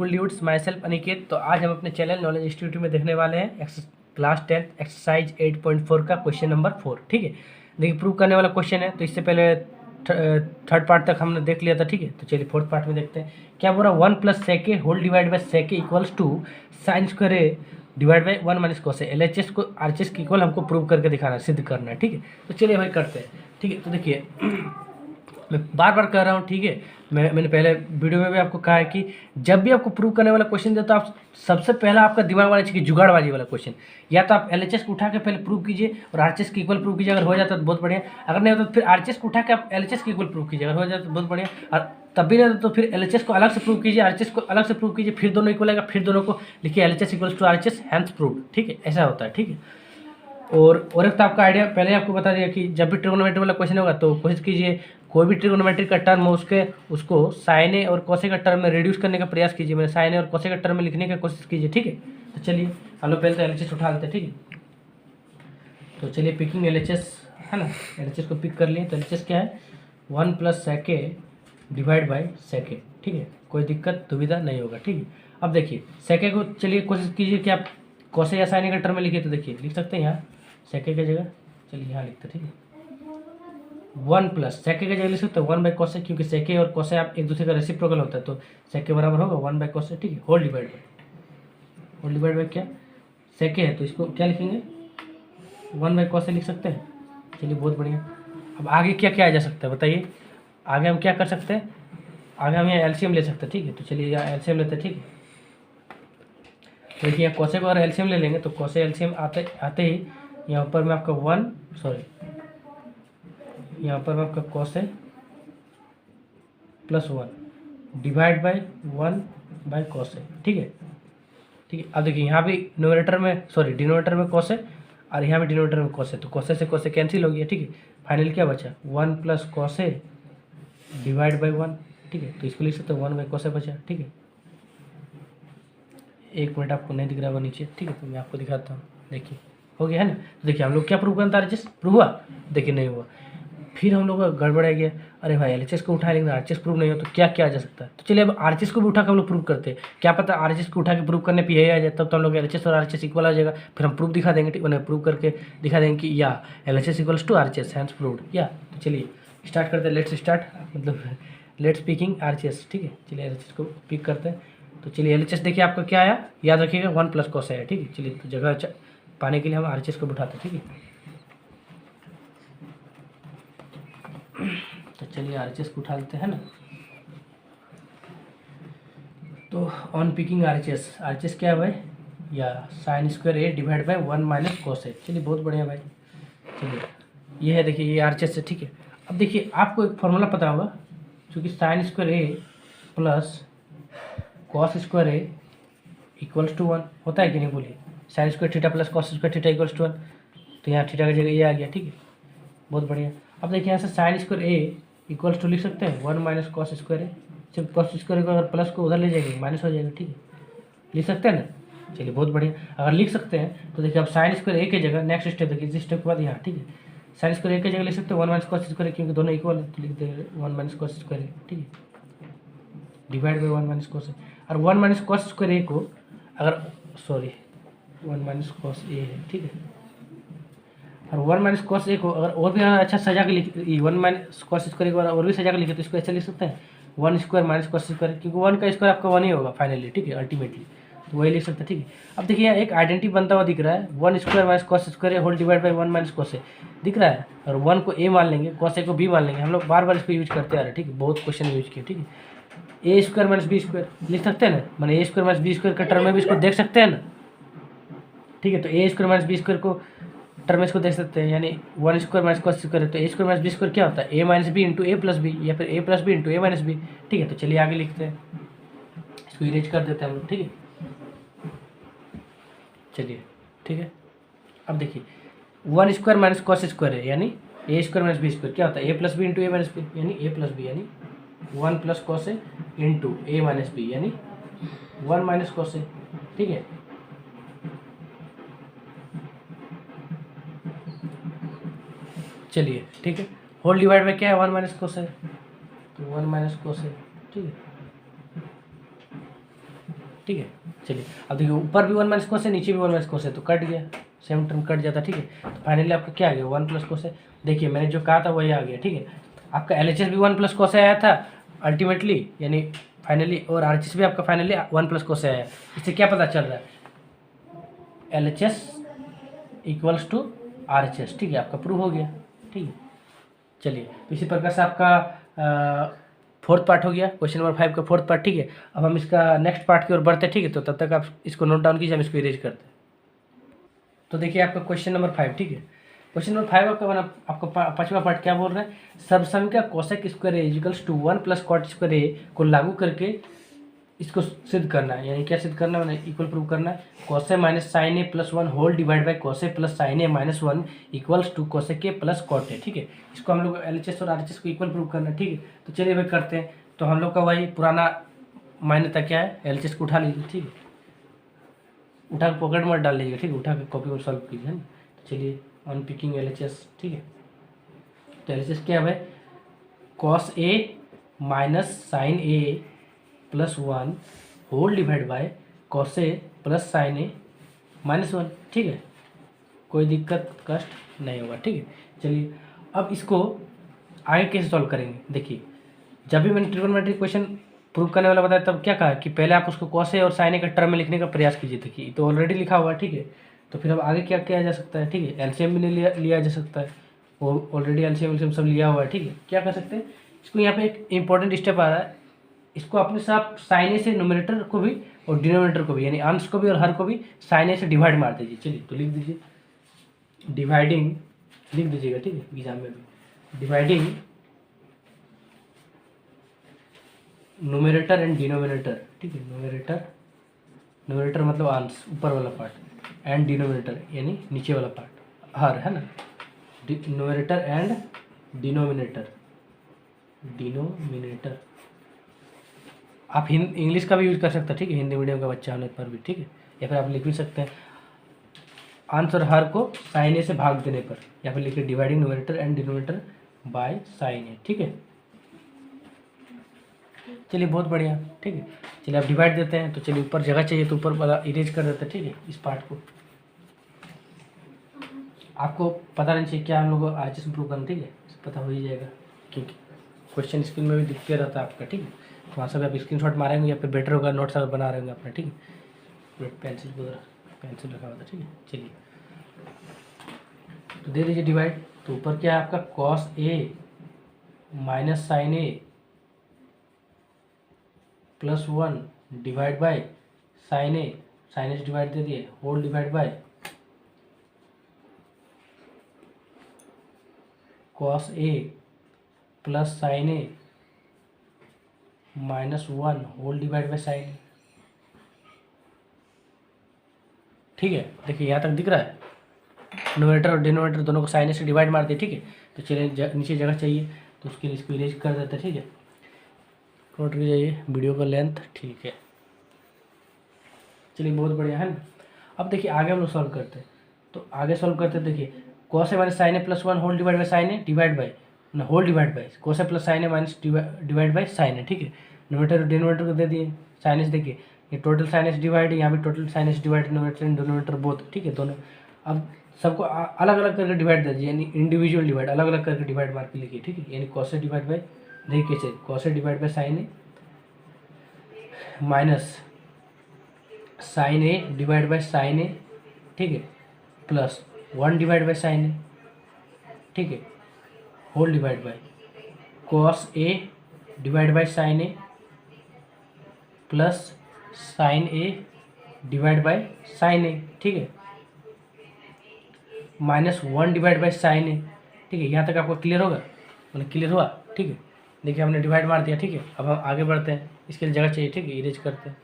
Gokul dudes, my self Aniket. तो आज हम अपने चैनल नॉलेज इंस्टीट्यूट में देखने वाले हैं क्लास 10 एक्सरसाइज 8.4 का क्वेश्चन नंबर 4। ठीक है, देखिए प्रूव करने वाला क्वेश्चन है। तो इससे पहले थर्ड पार्ट तक हमने देख लिया था। ठीक है, तो चलिए फोर्थ पार्ट में देखते हैं क्या बोल रहा है। 1 + sec A whole divide by sec A equals to sine square A divide by 1 minus cos A. LHS को आरएचएस के इक्वल हमको प्रूव करके दिखाना, सिद्ध करना है। ठीक है, तो चलिए भाई करते हैं। ठीक है, तो देखिए मैं बार बार कह रहा हूँ। ठीक है, मैंने पहले वीडियो में भी आपको कहा है कि जब भी आपको प्रूव करने वाला क्वेश्चन देता तो आप सबसे पहला आपका दिमाग वाला चाहिए जुगाड़बाजी वाला क्वेश्चन। या तो आप एलएचएस को उठा के पहले प्रूव कीजिए और आरएचएस के इक्वल प्रूव कीजिए, अगर हो जाता तो बहुत बढ़िया। अगर नहीं होता तो फिर आरएचएस को उठा के आप एलएचएस के इक्वल प्रूव कीजिए, अगर हो जाता तो बहुत बढ़िया। और तब भी नहीं होता तो फिर एलएचएस को अलग से प्रूव कीजिए, आरएचएस को अलग से प्रूव कीजिए, फिर दोनों इक्वल आएगा, फिर दोनों को लिखिए LHS equals to RHS hence prove. ठीक है, ऐसा होता है। ठीक है, और एक तो आपका आइडिया पहले आपको बता दिया कि जब भी ट्रिग्नोमेट्री वाला क्वेश्चन होगा तो कोशिश कीजिए कोई भी ट्रिग्नोमेट्री का टर्म हो उसको साइन ए और कोसे का टर्म में रिड्यूस करने का प्रयास कीजिए, मैंने साइन ए और कोसे का टर्म में लिखने की कोशिश कीजिए। ठीक है, तो चलिए हम लोग पहले तो एलएचएस उठा लेते हैं। ठीक है, तो चलिए पिकिंग एलएचएस है ना, एलएचएस को पिक कर लिए। तो एलएचएस क्या है, 1 + सेके डिवाइड बाई सेके। ठीक है, कोई दिक्कत दुविधा नहीं होगा। ठीक है, अब देखिए सेके को चलिए कोशिश कीजिए कि आप कोसे या साइन ए का टर्म में लिखिए। तो देखिए लिख सकते हैं यहाँ सेके की जगह, चलिए यहाँ लिखते हैं। ठीक है, 1 + सेके की जगह लिख सकते हैं 1 बाई कोसे, क्योंकि सेके और कोसे आप एक दूसरे का रेसिप्रोकल होता है, तो सेके बराबर होगा 1 बाई कोसे। ठीक है, होल डिवाइड बाई क्या सेके है तो इसको क्या लिखेंगे 1 बाई कोसे लिख सकते हैं। चलिए बहुत बढ़िया। अब आगे क्या क्या आ जा सकता है बताइए, आगे हम क्या कर सकते हैं, आगे हम यहाँ एलसीएम ले सकते हैं। ठीक है, तो चलिए यहाँ एलसीएम लेते हैं। ठीक है, तो देखिए यहाँ कोसे को अगर एलसीएम ले लेंगे तो कोसे एलसीएम आते ही यहाँ पर मैं आपका यहाँ पर मैं आपका कोसे +1 डिवाइड बाई 1 बाई कोसे। ठीक है, अब देखिए यहाँ भी डिनोमिनेटर में कोसे और यहाँ भी डिनोमिनेटर में कोसे, तो कोसे से कोसे कैंसिल हो गया। ठीक है, फाइनल क्या बचा 1 + कोसे डिवाइड बाई 1। ठीक है, तो इसको लिख सकते हैं 1 बाई कोसे बचा। ठीक है, एक मिनट आपको नहीं दिख रहा होगा नीचे। ठीक है, तो मैं आपको दिखाता हूँ। देखिए हो गया है ना। तो देखिए हम लोग क्या प्रूव करना था, आरएचएस प्रूव हुआ, देखिए नहीं हुआ। फिर हम लोग का गड़बड़ आ गया, अरे भाई एलएचएस को उठाए लेकिन आरएचएस प्रूव नहीं हो तो क्या क्या आ जा सकता है। तो चलिए अब आरएचएस को भी उठा के हम लोग प्रूव करते हैं, क्या पता आरएचएस को उठा के प्रूव करने पे यही आ जाए, तब तो हम लोग एलएचएस और आरएचएस इक्वल आ जाएगा। फिर हम प्रूफ दिखा देंगे, ठीक है, प्रूव करके दिखा देंगे कि या LHS equals to RHS hence proved. या तो चलिए स्टार्ट करते हैं, लेट्स स्टार्ट, मतलब लेट्स पिकिंग आरएचएस। ठीक है, चलिए एलएचएस को पिक करते हैं। तो चलिए एलएचएस देखिए आपका क्या आया, याद रखिएगा 1 + कोसे है। ठीक है, चलिए तो जगह पाने के लिए हम आरएचएस को बिठाते हैं। ठीक है, तो चलिए आरएचएस को उठा लेते हैं ना। तो ऑन पिकिंग आरएचएस क्या है भाई, या sine square A divide by 1 minus cos A. चलिए बहुत बढ़िया भाई। चलिए ये है, देखिए ये आरएचएस है। ठीक है, अब देखिए आपको एक फॉर्मूला पता होगा, क्योंकि sine square A plus cos square A equals to 1 होता है कि नहीं, बोलिए। Sine square theta plus cos square theta equals to 1, तो यहाँ थीटा की जगह ये आ गया। ठीक है, बहुत बढ़िया। अब देखिए यहाँ से sine square A equals to लिख सकते हैं 1 माइनस कॉस स्क्वायर ए। सिर्फ कॉस स्क्वायर को अगर प्लस को उधर ले जाएंगे माइनस हो जाएगा। ठीक है, लिख सकते हैं ना। चलिए बहुत बढ़िया, अगर लिख सकते हैं तो देखिए अब साइन स्क्वायर ए की जगह नेक्स्ट स्टेप देखिए, इस स्टेप के बाद यहाँ। ठीक है, साइन स्क्वायर ए की जगह लिख सकते हैं 1 माइनस कॉस स्क्वायर, क्योंकि दोनों इक्वल है, तो लिख देंगे 1 माइनस कॉस स्क्वायर ए। ठीक है, डिवाइड बाई 1 माइनस कॉस ए। और 1 माइनस कॉस स्क्वायर ए को अगर 1 माइनस कॉस ए है। ठीक है, और 1 माइनस कॉस ए को अगर और भी अच्छा सजा के लिखे, 1 माइनस कॉस स्क्वायर को और भी सजा के लिखे तो इसको ऐसे लिख सकते हैं 1 स्क्वायर माइनस कॉस स्क्वायर, क्योंकि 1 का स्क्वायर आपका 1 ही होगा फाइनली। ठीक है, अल्टीमेटली तो वही लिख सकते हैं। ठीक है, अब देखिए यहाँ एक आइडेंटिटी बनता हुआ दिख रहा है, 1 square minus cos square whole divide by 1 minus cos A दिख रहा है, और 1 को ए मान लेंगे, कॉस ए को बी मान लेंगे। हम लोग बार बार इसको यूज करते आ रहे हैं। ठीक है, बहुत क्वेश्चन यूज किए। ठीक है, ए स्क्वायर माइनस बी स्क्वायर लिख सकते हैं ना, मैंने ए स्क्वायर माइनस बी स्क्वायर का टर्म में भी इसको देख सकते हैं ना। ठीक है, तो A square minus B square को टर्म में इसको देख सकते हैं, यानी 1 स्क्वायर माइनस कॉस स्क्वायर है, तो A square minus B square क्या होता है, ए माइनस बी इंटू ए प्लस बी, या फिर ए plus B into A minus B. ठीक है, तो चलिए आगे लिखते हैं, इसको इरेज कर देते हैं हम लोग। ठीक है, चलिए ठीक है, अब देखिए 1 स्क्वायर माइनस कॉस स्क्वायर है, यानी ए स्क्वायर माइनस बी स्क्वायर क्या होता है, ए plus B into A minus B, यानी ए प्लस बी, यानी 1 plus cos A into A minus B, यानी 1 माइनस कॉस ए। ठीक है, चलिए ठीक है, होल डिवाइड बाई क्या है 1 माइनस कोस है, तो 1 माइनस कोस है। ठीक है, ठीक है। चलिए अब देखिए ऊपर भी 1 माइनस कोस है, नीचे भी 1 माइनस कोस है, तो कट गया, सेम टर्म कट जाता, ठीक है। तो फाइनली आपका क्या आ गया 1 प्लस कोस है। देखिए मैंने जो कहा था वही आ गया, ठीक है। आपका LHS भी 1 प्लस कोस आया था अल्टीमेटली, यानी फाइनली, और RHS भी आपका फाइनली 1 प्लस कोस आया है। इससे क्या पता चल रहा है, LHS इक्वल्स टू RHS, ठीक है, आपका प्रूव हो गया, ठीक है। चलिए तो इसी प्रकार से आपका फोर्थ पार्ट हो गया, क्वेश्चन नंबर 5 का फोर्थ पार्ट, ठीक है। अब हम इसका नेक्स्ट पार्ट की ओर बढ़ते हैं, ठीक है। तो तब तक आप इसको नोट डाउन कीजिए, हम इसको इरेज करते हैं। तो देखिए आपका क्वेश्चन नंबर 5, ठीक है। क्वेश्चन नंबर 5 आपका आपका पांचवा पार्ट क्या बोल रहा है, सर्वसंख्या cosec square A equals to 1 plus cot square A को लागू करके इसको सिद्ध करना है। यानी क्या सिद्ध करना है, मैंने इक्वल प्रूव करना है। Cos A minus sine A plus 1 whole divide by cos A plus sine A minus 1 equals to cosec A plus cot A, ठीक है। इसको हम लोग LHS और RHS को इक्वल प्रूव करना है, ठीक है। तो चलिए भाई करते हैं। तो हम लोग का वही पुराना मान्यता क्या है, LHS को उठा लीजिए, ठीक है, उठा के पॉकेट में डाल लीजिएगा, ठीक है, उठा के कॉपी में सॉल्व कीजिए, है ना। तो चलिए ऑन पिकिंग LHS, ठीक है। तो LHS क्या है भाई, cos A minus sine A plus 1 whole divide by cos A plus sine A minus 1, ठीक है। कोई दिक्कत कष्ट नहीं होगा, ठीक है। चलिए अब इसको आगे कैसे सॉल्व करेंगे, देखिए जब भी मैंने ट्रिगोनोमेट्रिक क्वेश्चन प्रूव करने वाला बताया तब क्या कहा कि पहले आप उसको कॉस ए और साइन ए का टर्म में लिखने का प्रयास कीजिए। देखिए तो ऑलरेडी लिखा हुआ है, ठीक है। तो फिर अब आगे क्या किया जा सकता है, ठीक है, LCM भी लिया जा सकता है, वो ऑलरेडी LCM सब लिया हुआ है, ठीक है। क्या कर सकते हैं, इसको यहाँ पे एक इंपॉर्टेंट स्टेप आ रहा है, इसको अपने साथ साइन ए से न्यूमरेटर को भी और डिनोमिनेटर को भी, यानी अंश को भी और हर को भी साइन ए से डिवाइड मार दीजिए। चलिए तो लिख दीजिए, डिवाइडिंग लिख दीजिएगा, ठीक है, एग्जाम में भी डिवाइडिंग न्यूमरेटर एंड डिनोमिनेटर, ठीक है। न्यूमरेटर मतलब अंश ऊपर वाला पार्ट, एंड डिनोमिनेटर यानी नीचे वाला पार्ट, हर, है ना। न्यूमरेटर एंड डिनोमिनेटर आप इंग्लिश का भी यूज कर सकते हैं, ठीक है, हिंदी मीडियम का बच्चा होने पर भी, ठीक है। या फिर आप लिख भी सकते हैं अंश और हर को साइन ए से भाग देने पर, या फिर लिखिए dividing numerator and denominator by sine A, ठीक है। चलिए बहुत बढ़िया, ठीक है। चलिए आप डिवाइड देते हैं, तो चलिए ऊपर जगह चाहिए तो ऊपर वाला इरेज कर देते हैं, ठीक है। इस पार्ट को आपको पता नहीं चाहिए क्या हम लोग आज इम्प्रूव करना, ठीक है, पता हो ही जाएगा क्योंकि क्वेश्चन स्क्रीन में भी दिखते रहता है आपका, ठीक है। तो वहाँ से आप स्क्रीनशॉट मारेंगे या फिर बेटर होगा, नोट्स अगर बना रहे होंगे अपना, ठीक है। पेंसिल रखा हुआ था, ठीक है। चलिए तो दे दीजिए डिवाइड। तो ऊपर क्या है आपका cos A minus sine A plus 1 divide by sine A से डिवाइड दे दिए, whole divide by cos A plus sine A minus 1 whole divide by sine A, ठीक है। देखिए यहाँ तक दिख रहा है, न्यूमरेटर और डिनोमिनेटर दोनों को साइन ए से डिवाइड मार दिए, ठीक है। तो चलिए नीचे जगह चाहिए तो उसके लिए इसको इरेज कर देते हैं, ठीक है। नोट की जाइए वीडियो का लेंथ, ठीक है। चलिए बहुत बढ़िया, है ना। अब देखिए आगे हम लोग सॉल्व करते हैं, तो आगे सॉल्व करते हैं। देखिए cos A minus sine A plus 1 whole divide by sine A divide by whole divide by cos A plus sine A minus divide by sine A, ठीक है। न्यूमरेटर और डिनोमिनेटर को दे दिए, साइन ए देखिए ये टोटल साइन ए डिवाइड है, यहाँ भी total sine A divide, numerator and denominator both, ठीक है, दोनों। अब सबको अलग अलग करके डिवाइड दे दीजिए, यानी इंडिविजुअल डिवाइड, अलग अलग करके डिवाइड मार के लिखिए, ठीक है। यानी कॉस ए डिवाइड बाय, देखिए कैसे, cos A divide by sine A minus sine A divide by sine A, ठीक है, plus 1 divide by sine A, ठीक है, whole divide by cos A divide by sine A plus sine A divide by sine A, ठीक है, minus 1 divide by sine A, ठीक है। यहाँ तक आपको क्लियर होगा, मतलब क्लियर हुआ, ठीक है। देखिए हमने डिवाइड मार दिया, ठीक है। अब हम आगे बढ़ते हैं, इसके लिए जगह चाहिए, ठीक है, इरेज करते हैं।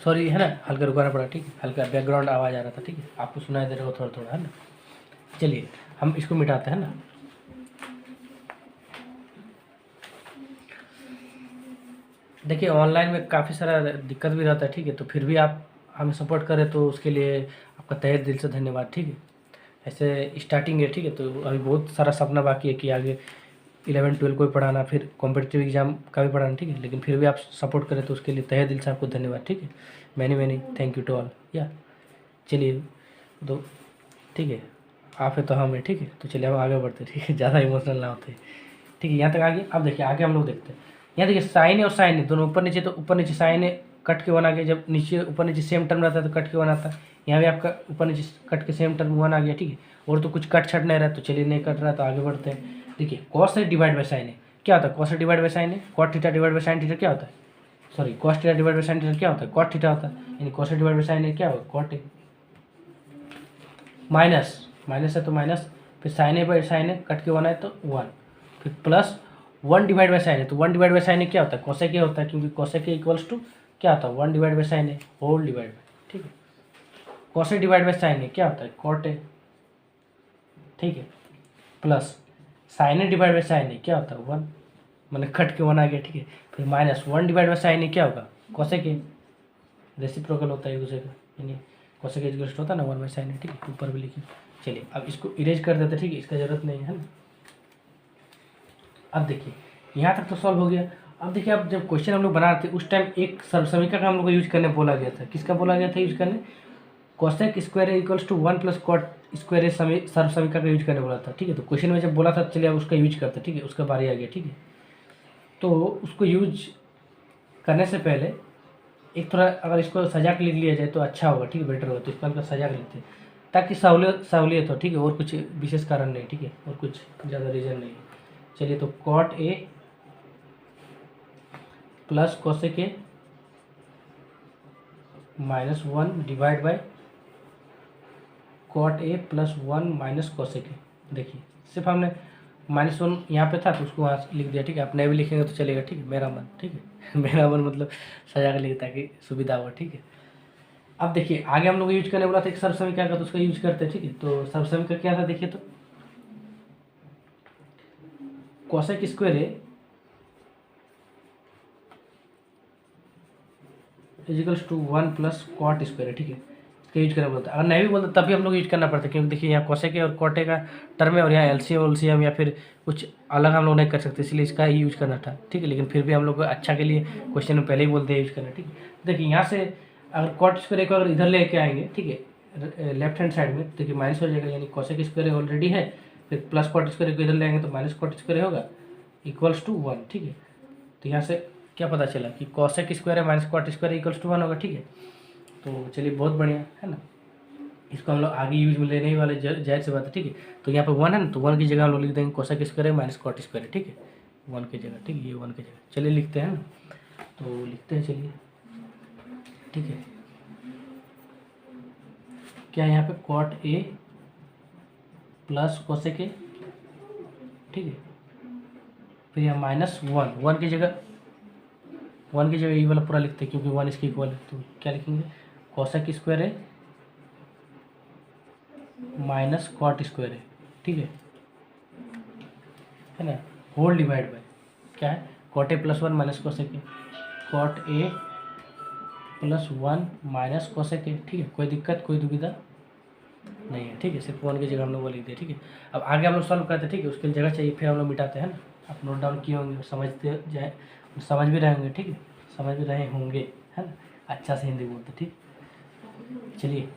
सॉरी, है ना, हल्का रुकाना पड़ा, ठीक है, हल्का बैकग्राउंड आवाज़ आ रहा था, ठीक है, आपको सुनाई दे रहा हो थोड़ा थोड़ा, है ना। चलिए हम इसको मिटाते हैं ना। देखिए ऑनलाइन में काफ़ी सारा दिक्कत भी रहता है, ठीक है, तो फिर भी आप हमें सपोर्ट करें तो उसके लिए आपका तहे दिल से धन्यवाद, ठीक है। ऐसे स्टार्टिंग है, ठीक है, तो अभी बहुत सारा सपना बाकी है कि आगे 11-12 को भी पढ़ाना, फिर कॉम्पिटिटिव एग्जाम का भी पढ़ाना, ठीक है, लेकिन फिर भी आप सपोर्ट करें तो उसके लिए तहे दिल से आपको धन्यवाद, ठीक है। Many many thank you to all. या चलिए तो ठीक है, आप है तो हम है, ठीक है। तो चलिए हम आगे बढ़ते हैं, ठीक है, ज़्यादा इमोशनल ना होते, ठीक है। यहाँ तक आगे। अब देखिए आगे हम लोग देखते हैं। यहाँ देखिए साइन है और साइन है दोनों ऊपर नीचे, तो ऊपर नीचे साइन है कट के वन आ गया, जब नीचे ऊपर नीचे सेम टर्म रहता है तो कट के वन आता है। यहाँ भी आपका ऊपर नीचे कट के सेम टर्म वन आ गया, ठीक है। और तो कुछ कट छट नहीं रहा, तो चलिए नहीं कट रहा तो आगे बढ़ते हैं। देखिए कॉस है डिवाइड बाई साइन है क्या होता है, कॉस है डिवाइड बाई साइन है, cot theta divide by sine theta क्या होता है, sorry cos theta divide by sine theta क्या होता है, कॉट थीटा होता है। यानी कॉस है डिवाइड बाई साइन है क्या होगा, कॉट है। माइनस माइनस है तो माइनस, फिर साइन है बाई साइन है कट के वन है तो वन, फिर plus one divide by sine है, तो वन डिवाइड बाई साइन है क्या होता है, कोसेक होता है, क्योंकि कोसेक इक्वल्स टू क्या होता है, वन डिवाइड बाई साइन है होल डिवाइड बाई, ठीक है। कोसेक डिवाइड बाई साइन है क्या होता है, कॉट है, ठीक है। प्लस साइन है डिवाइड बाई साइन है क्या होता है, वन, मैंने कट के वन आ गया, ठीक है। फिर minus one divide by sine है क्या होगा, कोसेक रेसिप्रोकल होता है एक दूसरे का, यानी कोसेक इक्वल्स होता है ना वन बाई साइन है, ठीक है। ऊपर भी लिखिए। चलिए अब इसको इरेज कर देते, ठीक है, इसका जरूरत नहीं है ना। अब देखिए यहाँ तक तो सॉल्व हो गया। अब देखिए अब जब क्वेश्चन हम लोग बना रहे थे उस टाइम एक सर्वसमीकरण का हम लोग को यूज करने बोला गया था, किसका बोला गया था यूज करने, cosec square equals to one plus cot square सर्वसमीकरण का यूज करने बोला था, ठीक है। तो क्वेश्चन में जब बोला था चलिए अब उसका यूज करते, ठीक है, उसका बारी आ गया, ठीक है। तो उसको यूज करने से पहले एक थोड़ा अगर इसको सजा के लिख लिया जाए तो अच्छा होगा, ठीक है, बेटर होगा। तो इसको हम सजा के लिखते हैं ताकि सहूलियत हो, ठीक है, और कुछ विशेष कारण नहीं, ठीक है, और कुछ ज़्यादा रीज़न नहीं। चलिए तो cot A plus cosec A minus one divide by cot A plus one minus cosec A. देखिए सिर्फ हमने माइनस वन यहाँ पे था तो उसको वहाँ लिख दिया, ठीक है। आप नहीं भी लिखेंगे तो चलेगा, ठीक है, मेरा मन, ठीक है मेरा मन मतलब सजा कर लिखे ताकि सुविधा हो, ठीक है। अब देखिए आगे हम लोग यूज करने वाला था एक सर्वसमीकरण का, तो उसका यूज करते हैं, ठीक है। तो सर्वसमीकरण क्या था देखिए, तो cosec square A equals to one plus cot square है, ठीक है, इसका यूज करना पड़ता है। अगर नहीं भी बोलते तब भी हम लोग यूज करना पड़ता है, क्योंकि देखिए यहाँ कोसेक और कॉटे का टर्म है और यहाँ एलसीएम उलसीएम या फिर कुछ अलग हम लोग नहीं कर सकते, इसलिए इसका ही यूज करना था, ठीक है। लेकिन फिर भी हम लोग को अच्छा के लिए क्वेश्चन में पहले ही बोलते हैं यूज करना, ठीक है। देखिए यहाँ से अगर कॉट स्क्वायर को अगर इधर लेके आएंगे, ठीक है, लेफ्ट हैंड साइड में, देखिए माइनस हो जाएगा, यानी कोसेक स्क्वायर ऑलरेडी है, फिर प्लस कॉट स्क्वायर को इधर ले आएंगे तो माइनस कॉट स्क्वायर होगा इक्वल्स टू वन, ठीक है। तो यहाँ से क्या पता चला कि कोसेक स्क्वायर है minus cot square equals to one होगा, ठीक है। तो चलिए बहुत बढ़िया है ना, इसको हम लोग आगे यूज में लेने ही वाले, जाहिर सी बात है, ठीक है। तो यहाँ पे वन है ना, तो वन की जगह हम लोग लिख देंगे कोसेक स्क्वायर है माइनस कॉट स्क्वायर है, ठीक है, वन की जगह, ठीक है, ये वन की जगह। चलिए लिखते हैं ना, तो लिखते हैं, चलिए, ठीक है। क्या यहाँ पे cot A plus cosec A, ठीक है, फिर यहाँ माइनस वन, वन की जगह ये वाला पूरा लिखते हैं क्योंकि वन इसके इक्वल है। तो क्या लिखेंगे, कोसेक स्क्वायर है माइनस कॉट स्क्वायर है, ठीक है ना, होल डिवाइड बाय क्या है, cot A plus one minus cosec A, cot A plus one minus cosec A, ठीक है। कोई दिक्कत कोई दुविधा नहीं है, ठीक है, सिर्फ वन की जगह हम लोग वो लिख दिए, ठीक है। अब आगे हम लोग सॉल्व करते हैं, ठीक है, उसके लिए जगह चाहिए, फिर हम लोग मिटाते हैं ना। आप नोट डाउन किए होंगे, समझते जाए, समझ भी रहे होंगे, ठीक है, समझ भी रहे होंगे, है ना, अच्छा से हिंदी बोलते, ठीक। चलिए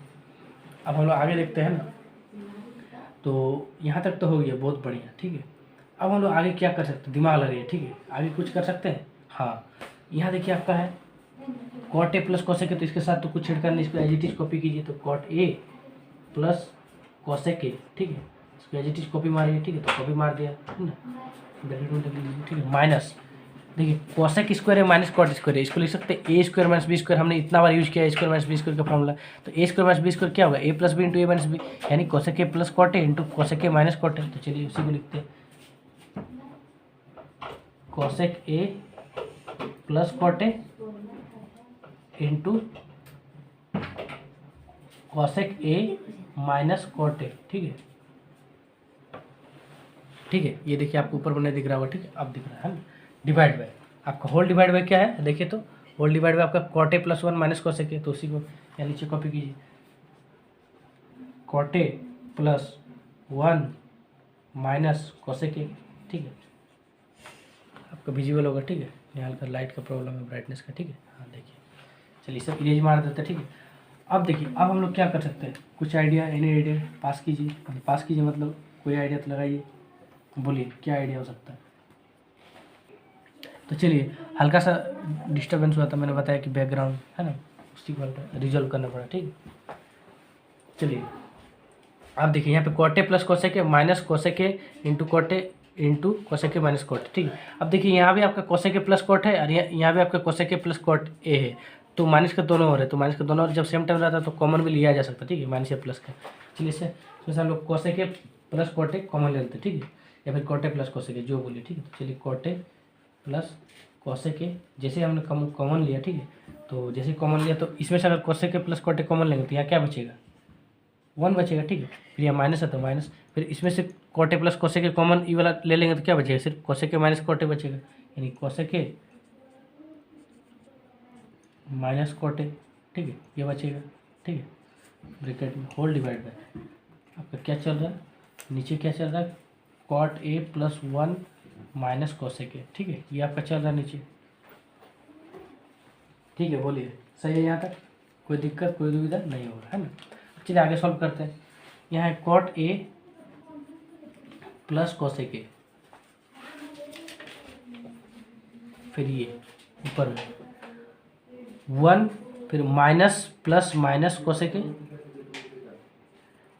अब हम लोग आगे देखते हैं ना। तो यहाँ तक तो हो गया, बहुत बढ़िया, ठीक है। अब हम लोग आगे क्या कर सकते हैं, दिमाग लगे, ठीक है, आगे कुछ कर सकते हैं। हाँ यहाँ देखिए आपका है कॉट ए प्लस कोसेक है, तो इसके साथ तो कुछ छिड़का नहीं, इसको एज इट इज कॉपी कीजिए, तो cot A plus cosec A, ठीक है, इसको एज इट इज कॉपी मारिए, ठीक है, तो कॉपी मार दिया, है ना, ठीक है। माइनस देखिए कोसेक स्क्वायर है माइनस कॉट स्क्वायर है, इसको लिख सकते हैं A square minus B square, हमने इतना बार यूज किया A square minus B square का फॉर्मूला। तो A square minus B square क्या होगा, A plus B into A minus B, यानी cosec A plus cot A into cosec A minus cot A. तो चलिए उसी को लिखते हैं, cosec A plus cot A into cosec A minus cot A, ठीक है, ठीक है। ये देखिए आपको ऊपर बने दिख रहा होगा, ठीक है, अब दिख रहा है डिवाइड बाय, आपका होल डिवाइड बाय क्या है देखिए, तो होल डिवाइड बाय आपका cot A plus one minus cosec A, तो उसी को यहाँ नीचे कॉपी कीजिए, cot A plus one minus cosec A, ठीक है, आपका विजिबल होगा, ठीक है। यहाँ हल्का लाइट का प्रॉब्लम है, ब्राइटनेस का, ठीक है, हाँ देखिए। चलिए सब इरेज मार देते हैं, ठीक है। अब देखिए, अब हम लोग क्या कर सकते हैं, कुछ आइडिया, एनी आइडिया पास कीजिए। पास कीजिए मतलब कोई आइडिया तो लगाइए, बोलिए क्या आइडिया हो सकता है। तो चलिए, हल्का सा डिस्टर्बेंस हुआ था, मैंने बताया कि बैकग्राउंड है ना, उसी को रिजॉल्व करना पड़ा, ठीक है। चलिए आप देखिए, यहाँ पे कॉटे प्लस कोसेके माइनस कोसेके इंटू कोटे इंटू कोसेके माइनस कोट, ठीक है। अब देखिए, यहाँ भी आपका कोसेके प्लस कोट है और यहाँ भी आपका कोसेके प्लस कोट ए है, तो माइनस के दोनों हो रहे, तो माइनस के दोनों जब सेम टाइम रहता है तो कॉमन भी लिया जा सकता है, ठीक है, माइनस या प्लस का। चलिए इससे हम लोग कोसेके प्लस कोटे कॉमन ले लेते हैं, ठीक है, या फिर कोटे प्लस कोसेके जो बोलिए, ठीक है। तो चलिए कोटे प्लस कोसेके, जैसे हमने कॉमन लिया, ठीक है, तो जैसे कॉमन लिया तो इसमें से अगर कोसेके प्लस कोटे कॉमन लेंगे तो यहाँ क्या बचेगा, 1 बचेगा, ठीक है। फिर यहाँ माइनस है तो माइनस, फिर इसमें से कोटे प्लस कोसेके कॉमन ई वाला ले लेंगे तो क्या बचेगा, सिर्फ कोसेके माइनस कोटे बचेगा, यानी कोसेके माइनस कोटे, ठीक है, ये बचेगा, ठीक है, ब्रैकेट में होल डिवाइड बाय आपका क्या चल रहा है, नीचे क्या चल रहा है, कॉट ए प्लस 1 माइनस कोसेके, ठीक है, ये आपका चल रहा है नीचे, ठीक है। बोलिए सही है, यहाँ तक कोई दिक्कत कोई दुविधा नहीं हो रहा है ना। चलिए आगे सॉल्व करते हैं। यहाँ है कॉट ए प्लस कोसेके, फिर ये ऊपर में 1, फिर माइनस प्लस माइनस कोसेके,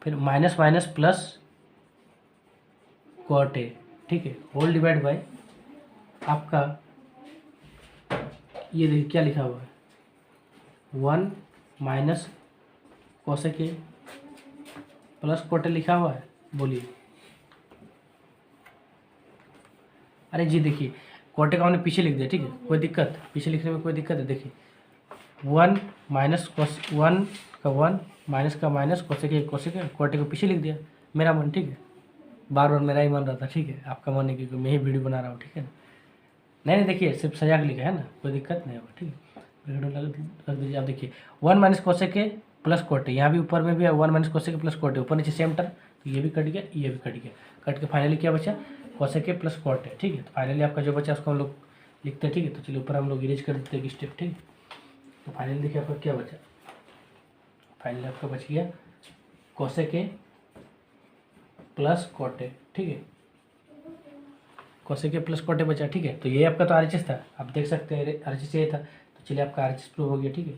फिर minus minus plus cot A, ठीक है, होल डिवाइड बाय आपका ये देखिए क्या लिखा हुआ है, 1 माइनस कोसेके प्लस कोटे लिखा हुआ है, बोलिए। अरे जी देखिए, कोटे का हमने पीछे लिख दिया, ठीक है, कोई दिक्कत, पीछे लिखने में कोई दिक्कत है, देखिए 1 माइनस कोस 1 का 1 माइनस का माइनस कोसेके कोटे को पीछे लिख दिया, मेरा मन, ठीक है, बार बार मेरा ही मन रहा था, ठीक है, आपका मन है क्योंकि मैं ही वीडियो बना रहा हूँ, ठीक है। नहीं देखिए, सिर्फ सजा के लिखा है ना, कोई दिक्कत नहीं होगा, ठीक है, रख दीजिए। आप देखिए 1 माइनस कोसेके प्लस कोटे, यहाँ भी ऊपर में भी है 1 माइनस कोसेके प्लस कोटे, ऊपर नीचे सेम टर्म, तो ये भी कट गया, ये भी कट गया, कट के फाइनली क्या बचा, कोसेके प्लस कोटे, ठीक है। तो फाइनली आपका जो बचा उसको हम लोग लिखते हैं, ठीक है। तो चलिए ऊपर हम लोग इरेज कर देते हैं स्टेप, ठीक है। तो फाइनली देखिए आपका क्या बचा, फाइनली आपका बच गया कोसेके प्लस कोटे, ठीक है, कोसेके प्लस कोटे बचा, ठीक है। तो ये आपका तो आरएचएस था, आप देख सकते हैं आरएचएस ये था, तो चलिए आपका आरएचएस प्रूव हो गया, ठीक है,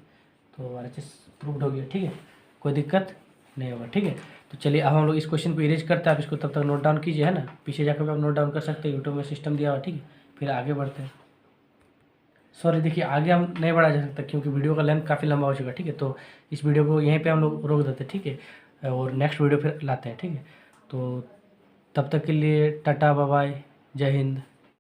तो आरएचएस प्रूव्ड हो गया, ठीक है, कोई दिक्कत नहीं होगा, ठीक है। तो चलिए अब हम लोग इस क्वेश्चन को इरेज करते हैं, आप इसको तब तक नोट डाउन कीजिए, है ना, पीछे जाकर भी आप नोट डाउन कर सकते हैं, यूट्यूब में सिस्टम दिया हुआ, ठीक है। फिर आगे बढ़ते हैं। सॉरी देखिए, आगे हम नहीं बढ़ा जा सकता क्योंकि वीडियो का लेंथ काफ़ी लंबा हो चुका है, ठीक है। तो इस वीडियो को यहीं पे हम लोग रोक देते हैं, ठीक है, और नेक्स्ट वीडियो फिर लाते हैं, ठीक है। तो तब तक के लिए टाटा बाय बाय, जय हिंद।